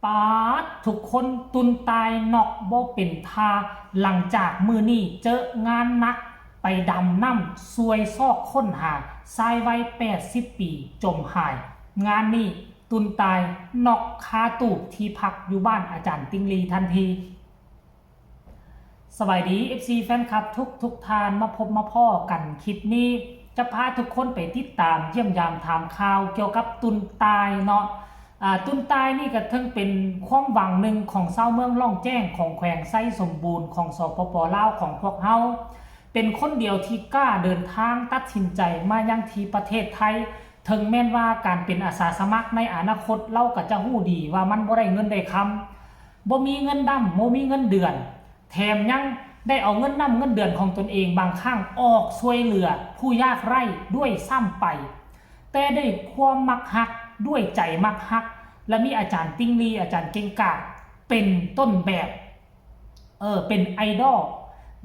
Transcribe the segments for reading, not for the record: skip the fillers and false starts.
ปาดทุกคนตุนตายนอกบ่เป็นท่าหลังจากมือนี้เจองานนักไปดำน้ำซวยซอกค้นหาชายวัย80 ปีจมหายงานนี้ตุนตายนอกคาตูบที่พักอยู่บ้านอาจารย์ติงลีทันทีสวัสดี FC แฟนคลับทุกทานมาพบมาพ่อกันคลิปนี้จะพาทุกคนไปติดตามเยี่ยมยามถามข่าวเกี่ยวกับตุนตายเนาะตุนตายนี่ก็ทั้งเป็นความหวังหนึ่งของชาวเมืองล่องแจ้งของแขวงไส้สมบูรณ์ของสปป.ลาวของพวกเฮาเป็นคนเดียวที่กล้าเดินทางตัดสินใจมายังที่ประเทศไทยถึงแม้นว่าการเป็นอาสาสมัครในอนาคตเราก็จะฮู้ดีว่ามันบ่ได้เงินได้คำบ่มีเงินดำบ่มีเงินเดือนแถมยังได้เอาเงินนำเงินเดือนของตนเองบางครั้งออกช่วยเหลือผู้ยากไร้ด้วยซ้ำไปแต่ได้ความมักฮักด้วยใจมักฮักและมีอาจารย์ติงลีอาจารย์เก่งกาจเป็นต้นแบบเป็นไอดอล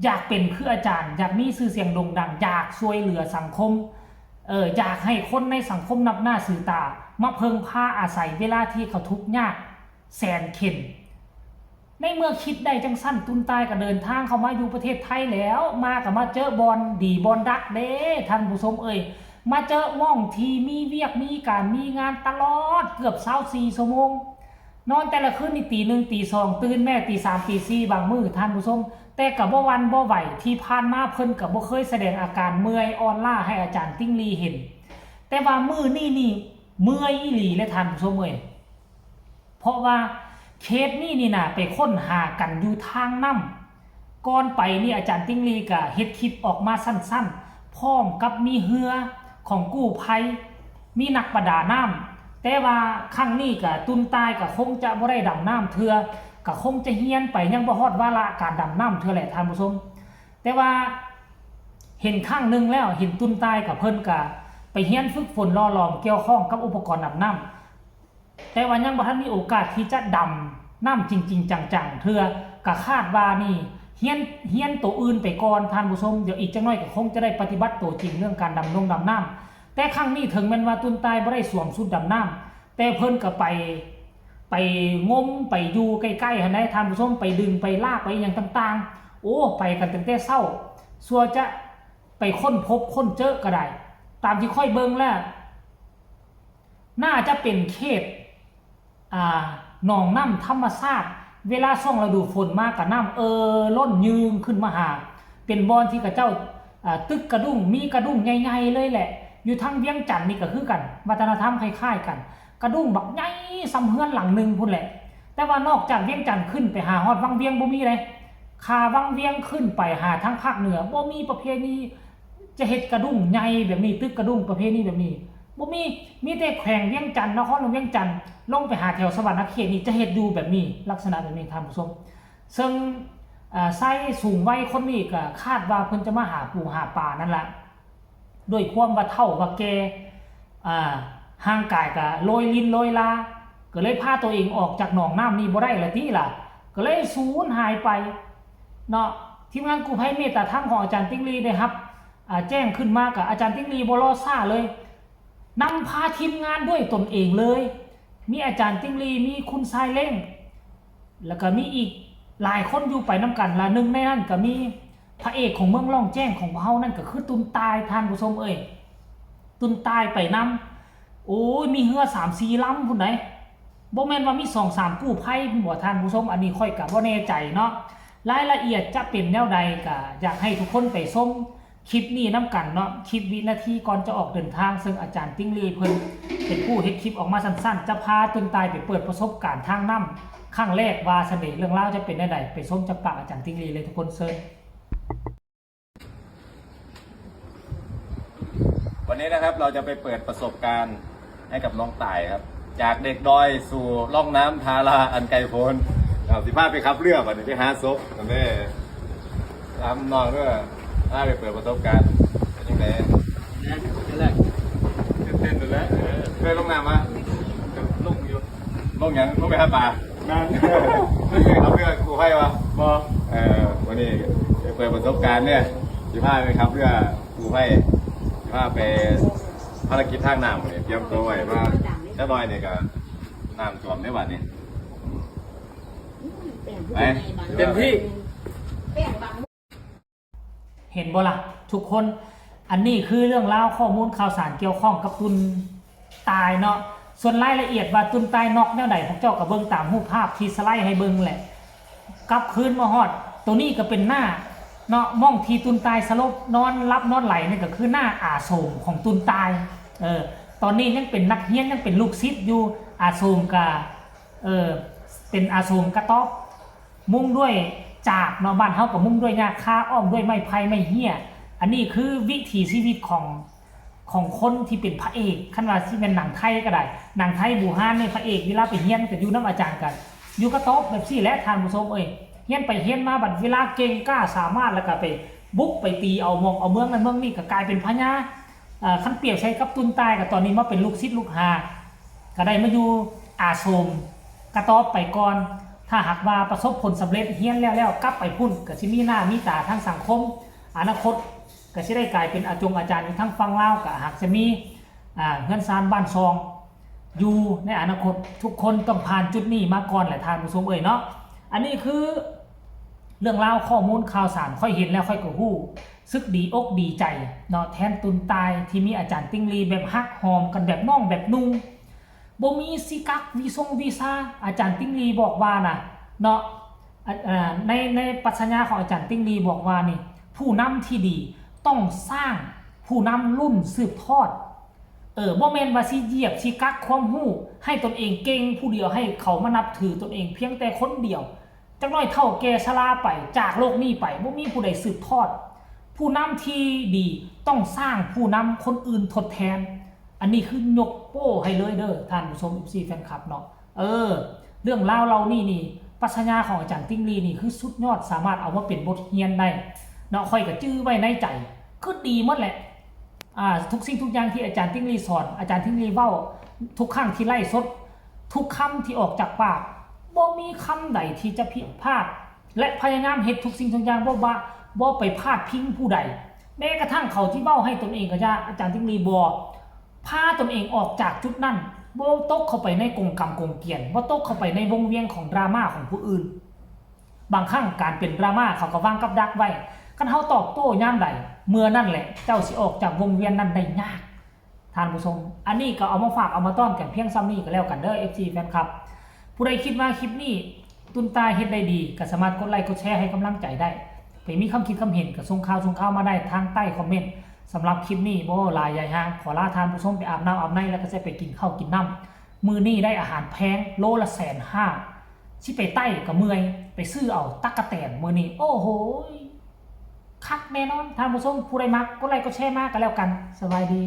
อยากเป็นคืออาจารย์อยากมีชื่อเสียงโด่งดังอยากช่วยเหลือสังคมอยากให้คนในสังคมนับหน้าสื่อตามาเพิงพาอาศัยเวลาที่เขาทุกข์ยากแสนเข็ญในเมื่อคิดได้จังสั้นตุนตายก็เดินทางเข้ามาอยู่ประเทศไทยแล้วมากับมาเจอบอลดีบอลดักเด้ท่านผู้ชมมาเจอม่องทีมีเวียกมีการมีงานตลอดเกือบ24 ชั่วโมงนอนแต่ละคืนนี่ตี 1ตี 2ตื่นแม่ตี 3ตี 4บางมื้อท่านผู้ชมแต่กับบ่วันบ่ไหวที่ผ่านมาเพิ่นกับบ่เคยแสดงอาการเมื่อยอ่อนล้าให้อาจารย์ติ้งลีเห็นแต่ว่ามื้อนี่เมื่อยอีหลีและท่านผู้ชมเพราะว่าเคสนี่น่ะไปค้นหากันอยู่ทางน้ำก่อนไปนี่อาจารย์ติ้งลีก็เฮ็ดคลิปออกมาสั้นๆพร้อมกับมีเรือของกู้ภัยมีนักประดาน้ำแต่ว่าครั้งนี้ก็ตุนตายก็คงจะบ่ได้ดำน้ำเทื่อก็คงจะเฮียนไปยังบ่ฮอดวาระการดำน้ำเทื่อแหละท่านผู้ชมแต่ว่าเห็นครั้งนึงแล้วเห็นตุนตายกับเพิ่นก็ไปเฮียนฝึกฝนล่อหลอมเกี่ยวข้องกับอุปกรณ์ดำน้ำแต่ว่ายังบ่ทันมีโอกาสที่จะดำน้ำจริงๆจังๆเทื่อก็คาดว่านี่เฮียนตัวอื่นไปก่อนท่านผู้ชมเดี๋ยวอีกจังน้อยก็คงจะได้ปฏิบัติตัวจริงเรื่องการดำน้ำแต่ครั้งนี้ถึงแม้ว่าตุนตายบ่ได้สวมชุดดำน้ำแต่เพิ่นก็ไปงมไปอยู่ใกล้ๆหั่นได้ท่านผู้ชมไปดึงไปลากไปอย่างต่างๆโอ้ไปกันตั้งแต่เช้าสัวจะไปค้นพบค้นเจอก็ได้ตามที่ค่อยเบิ่งแล้วน่าจะเป็นเขตหนองน้ำธรรมชาติเวลาช่วงฤดูฝนมากกับน้ำล้นยืงขึ้นมาหาเป็นบอนที่กระเจ้าตึกกระดุ้งมีกระดุ้งใหญ่ๆเลยแหละอยู่ทางเวียงจันทน์นี่ก็คือกันวัฒนธรรมคล้ายๆกันกระดุ้งบักใหญ่ซ้ำเฮือนหลังหนึ่งพุ่นแหละแต่ว่านอกจากเวียงจันทน์ขึ้นไปหาฮอดวังเวียงบ่มีเลยคาวังเวียงขึ้นไปหาทางภาคเหนือบ่มีประเพณีจะเฮ็ดกระดุ้งใหญ่แบบนี้ตึกกระดุ้งประเพณีแบบนี้บ่มีแต่แขวงเวียงจันทน์นครหลวงเวียงจันทน์ลงไปหาแถวสวรรค์เขตนี่จะเฮ็ดอยู่แบบนี้ลักษณะแบบนี้ท่านผู้ชมซึ่งไส้สูงวัยคนนี้ก็คาดว่าเพิ่นจะมาหาปูหาปลานั่นแหละด้วยความว่าเฒ่าว่าแก่ห่างกายก็โรยลิ้นโรยลาก็เลยพาตัวเองออกจากหนองน้ำนี่บ่ได้ละที่ล่ะก็เลยสูญหายไปเนาะทีมงานกู้ภัยเมตตาธรรมของอาจารย์ติ้งลีได้ครับแจ้งขึ้นมากับอาจารย์ติ้งลีบ่รอซ่าเลยนำพาทีมงานด้วยตนเองเลยมีอาจารย์ติ้งลีมีคุณชายเล้งแล้วก็มีอีกหลายคนอยู่ไปน้ำกันละหนึ่งในนั้นก็มีพระเอกของเมืองล่องแจ้งของเฮานั่นก็คือตุนตายท่านผู้ชมตุนตายไปนำโอ้ยมีเรือ3-4 ลำพุ่นไหนบ่แม่นว่ามี2-3กู้ภัยบ่ท่านผู้ชมอันนี้ค่อยก็บ่แน่ใจเนาะรายละเอียดจะเป็นแนวใดก็อยากให้ทุกคนไปชมคลิปนี้น้ำกันเนาะคลิปวินาทีก่อนจะออกเดินทางซึ่งอาจารย์ติ้งลีเพิ่นเป็นผู้เฮ็ดคลิปออกมาสั้นๆจะพาตุนตายไปเปิดประสบการณ์ทางน้ำครั้งแรกว่าเสน่ห์เรื่องเล่าจะเป็นได้ใดไปชมจากปากอาจารย์ติ้งลีเลยทุกคนเชิญวันนี้นะครับเราจะไปเปิดประสบการณ์ให้กับน้องต่ายครับจากเด็กดอยสู่ล่องน้ำทาราอันไกลโพ้น15ไปขับเรือวันนี้ไปหาศพแม่ตามน้องด้วยไปเปิดประสบการณ์เป็นยังไงแรกเต้นๆแล้วเคยลงน้ำมั้ยลงอยู่ลงยังลงไปหาปลานั่นเคยขับเรือกูให้วะบ่วันนี้ไปเปิดประสบการณ์เนี่ย15ไปขับเรือกูให้ไปภารกิจทางน้ำเนี่ยเตรียมตัวไว้ว่าจะลอยเนี่ยก็น้ำท่วมในวันนี้ ไปเต็มที่ เห็นบ่ล่ะทุกคนอันนี้คือเรื่องราวข้อมูลข่าวสารเกี่ยวข้องกับตุนตายเนาะส่วนรายละเอียดว่าตุนตายนอกแนวใดพวกเจ้าก็เบิ่งตามรูปภาพที่สไลด์ให้เบิ่งแหละกลับคืนมาฮอดตัวนี้ก็เป็นหน้าเนาะมองที่ตุนตายสลบนอนรับนอนไหลนี่ก็คือหน้าอาโศกของตุนตายตอนนี้ยังเป็นนักเรียนยังเป็นลูกศิษย์อยู่อาโศกกะเป็นอาโศกกระต๊อบมุ่งด้วยจากเนาะบ้านเฮาก็มุ่งด้วยหญ้าคาอ้อมด้วยไม้ไผ่ไม้เหี้ยอันนี้คือวิถีชีวิตของคนที่เป็นพระเอกขั้นว่าที่เป็นหนังไทยก็ได้หนังไทยบูฮานในพระเอกเวลาไปเฮียนกับอยู่น้ำอาจารย์กันอยู่กระต๊อบแบบซี่และทานผู้ชมเฮียนไปเฮียนมาบัดเวลาเก่งกล้าสามารถแล้วก็ไปบุกไปตีเอาเมืองนั้นเมืองนี้ก็กลายเป็นพญาขั้นเปรียบใช้กับตุนตายกับตอนนี้มาเป็นลูกศิษย์ลูกหาก็ได้มาอยู่อาโศมกระต๊อบไปก่อนถ้าหากว่าประสบผลสำเร็จเฮียนแล้วกลับไปพุ่นก็สิมีหน้ามีตาทางสังคมอนาคตก็จะได้กลายเป็นอาจารย์ทั้งฟังเล่ากับหากจะมีเงินซานบ้านซองอยู่ในอนาคตทุกคนต้องผ่านจุดนี้มาก่อนแหละทานผู้ชมเนาะอันนี้คือเรื่องราวข้อมูลข่าวสารค่อยเห็นแล้วค่อยก็ฮู้ซึกดีอกดีใจเนาะแทนตุนตายที่มีอาจารย์ติ้งลีแบบฮักหอมกันแบบน้องแบบนุ่งบ่มีกักวีซ่าอาจารย์ติ้งลีบอกว่านะเนาะในปรัชญาของอาจารย์ติ้งลีบอกว่านี่ผู้นำที่ดีต้องสร้างผู้นำรุ่นสืบทอดบ่แม่นว่าสิเหยียบสิกักความรู้ให้ตนเองเก่งผู้เดียวให้เขามานับถือตนเองเพียงแต่คนเดียวจักน้อยเท่าแก่ชราไปจากโลกนี้ไปบ่มีผู้ใดสืบทอดผู้นำที่ดีต้องสร้างผู้นำคนอื่นทดแทนอันนี้คือยกโป้ให้เลยเด้อท่านผู้ชม FC แฟนคลับเนาะเรื่องราวเรานี่ปรัชญาของอาจารย์ติ้งลีนี่คือสุดยอดสามารถเอามาเป็นบทเรียนได้เนาะค่อยก็จื้อไว้ในใจคือดีหมดแหละทุกสิ่งทุกอย่างที่อาจารย์ติ้งลีสอนอาจารย์ติ้งลีเว้าทุกครั้งที่ไล่สดทุกคำที่ออกจากปากบ่มีคำใดที่จะผิดพลาดและพยายามเฮ็ดทุกสิ่งทุกอย่างบ่ไปพลาดพิงผู้ใดแม้กระทั่งเขาที่เว้าให้ตนเองก็จะอาจารย์ติ้งลีบ่พาตนเองออกจากจุดนั้นบ่ตกเข้าไปในกงกรรมกงเกวียนบ่ตกเข้าไปในวงเวียนของดราม่าของผู้อื่นบางครั้งการเป็นดราม่าเขาก็วางกับดักไว้คันเฮาตอบโต้ย่ามใดเมื่อนั่นแหละเจ้าสิออกจากวงเวียนนั้นได้ยากท่านผู้ชมอันนี้ก็เอามาฝากเอามาต้อนกันเพียงซ้ำนี้ก็แล้วกันเด้อ FC แฟนคลับผู้ใดคิดว่าคลิปนี้ตุนตาเฮ็ดได้ดีก็สามารถกดไลค์กดแชร์ให้กำลังใจได้ไปมีคำคิดคำเห็นก็ส่งข่าวมาได้ทางใต้คอมเมนต์สำหรับคลิปนี้บ่หลายใหญ่ห่างขอลาท่านผู้ชมไปอาบน้ำอาบในแล้วก็จะไปกินข้าวกินน้ำมื้อนี้ได้อาหารแพงโลละ150,000สิไปใต้ก็เมื่อยไปซื้อเอาตั๊กแตนมื้อนี้โอ้โหคักแน่นอนท่านผู้ชมผู้ใดมักกดไลค์กดแชร์มากกันแล้วกันสบายดี